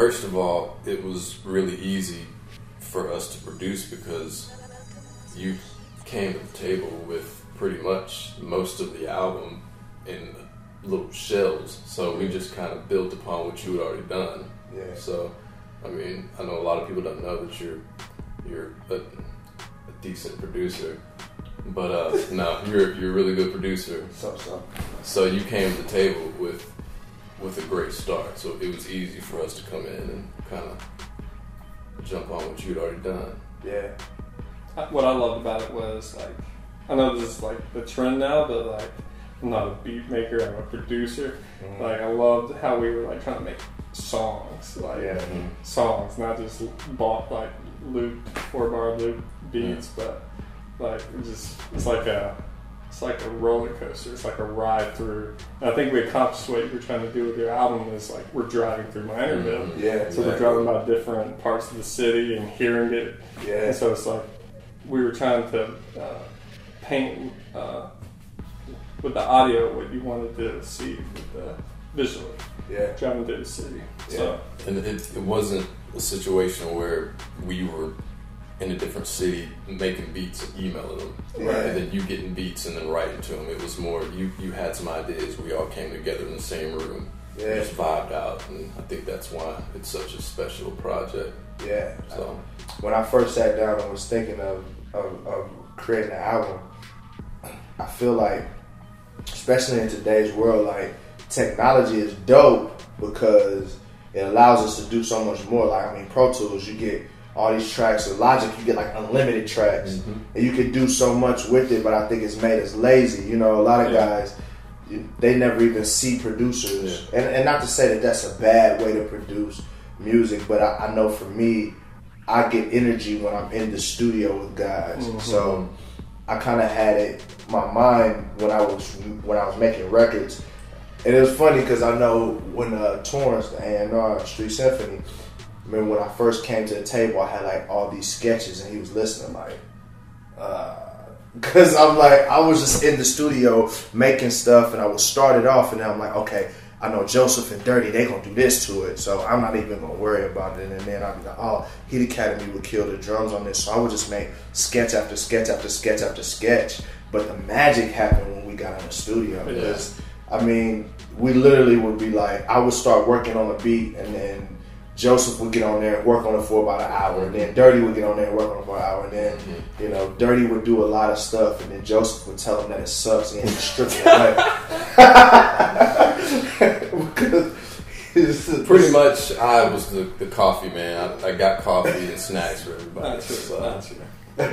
first of all, it was really easy for us to produce because you came to the table with pretty much most of the album in little shells. So we just kind of built upon what you had already done. Yeah. So, I mean, I know a lot of people don't know that you're a decent producer, but no, you're a really good producer. So you came to the table with a great start. So it was easy for us to come in and kind of jump on what you'd already done. Yeah. What I loved about it was, like, I know this is like the trend now, but like, I'm not a beat maker, I'm a producer. Mm-hmm. Like, I loved how we were like trying to make songs, like songs, not just bought like loop 4-bar loop beats, but like it's like a roller coaster. It's like a ride through. And I think we accomplished what you were trying to do with your album. Is like we're driving through Minorville. Yeah. So we're driving by different parts of the city and hearing it. Yeah. And so it's like we were trying to paint with the audio what you wanted to see with the visually. Yeah. Driving through the city. Yeah. So. And it wasn't a situation where we were in a different city making beats and emailing them, right? And then you getting beats and then writing to them. It was more you had some ideas. We all came together in the same room, just vibed out, and I think that's why it's such a special project. Yeah. So when I first sat down and was thinking of creating an album, I feel like, especially in today's world, like technology is dope because it allows us to do so much more. Like, I mean, Pro Tools, you get all these tracks. With Logic, you get like unlimited tracks, and you can do so much with it. But I think it's made us lazy. You know, a lot of guys, they never even see producers, and not to say that that's a bad way to produce music, but I know for me, I get energy when I'm in the studio with guys. So I kind of had it in my mind when I was making records. And it was funny because I know when Torrance, the A&R, Street Symphony, I remember when I first came to the table, I had like all these sketches and he was listening like, because I'm like, I was just in the studio making stuff and I would start it off and then I'm like, okay, I know Joseph and Dirty, they gonna do this to it, so I'm not even gonna worry about it. And then I'd be like, oh, Heat Academy would kill the drums on this, so I would just make sketch after sketch after sketch after sketch. But the magic happened when we got in the studio because, I mean, we literally would be like, I would start working on a beat and then Joseph would get on there and work on it for about an hour, and then Dirty would get on there and work on it for an hour, and then you know, Dirty would do a lot of stuff, and then Joseph would tell him that it sucks and he'd strip it away. pretty much, I was the coffee man. I got coffee and snacks for everybody. Not true. But,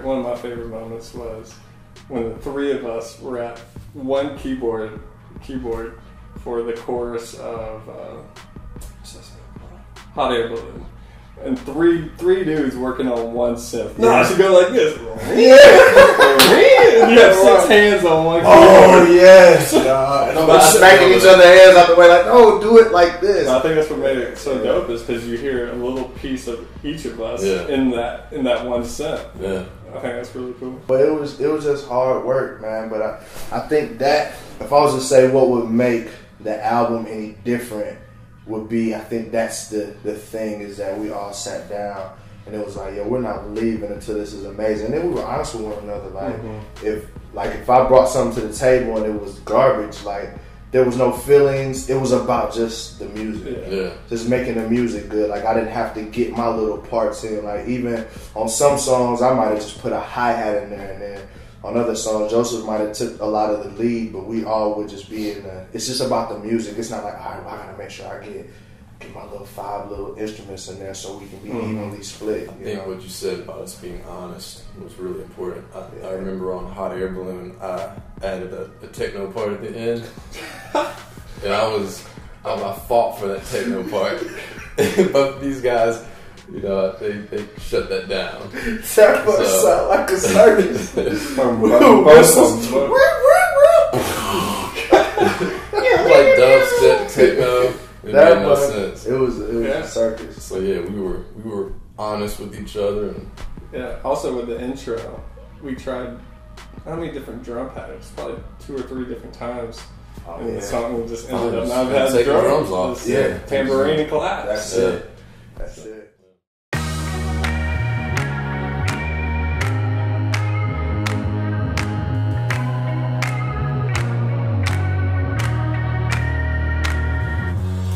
one of my favorite moments was when the three of us were at one keyboard for the chorus of Hot Air Balloon. And three dudes working on one synth. No, I should go like this. You have 6 hands on one keyboard. Oh, yes. And smacking each other's hands out the way like, no, do it like this. I think that's what made it so dope is because you hear a little piece of each of us in that one synth. Yeah. I think that's really cool. But it was just hard work, man. But I think that if I was to say what would make the album any different would be, I think that's the thing is that we all sat down and it was like, yo, we're not leaving until this is amazing. And then we were honest with one another. Like if I brought something to the table and it was garbage, like there was no feelings. It was about just the music, just making the music good. Like I didn't have to get my little parts in. Like even on some songs, I might have just put a hi-hat in there, and then on other songs, Joseph might have took a lot of the lead, but we all would just be in the. It's just about the music. It's not like, all right, well, I gotta make sure I get my little 5 little instruments in there so we can be evenly split. I think what you said about us being honest was really important. I remember on Hot Air Balloon, I added a techno part at the end, and I fought for that techno part, but these guys, you know, they shut that down. That must sound like a circus. Like dubstep, techno. It made no sense. It was a circus. So yeah, we were honest with each other. And also with the intro, we tried how many different drum patterns? Probably 2 or 3 different times. Oh, and yeah. the song just ended up Just not having take the drums drums off. just Yeah. tambourine and claps. That's Yeah. it. That's it.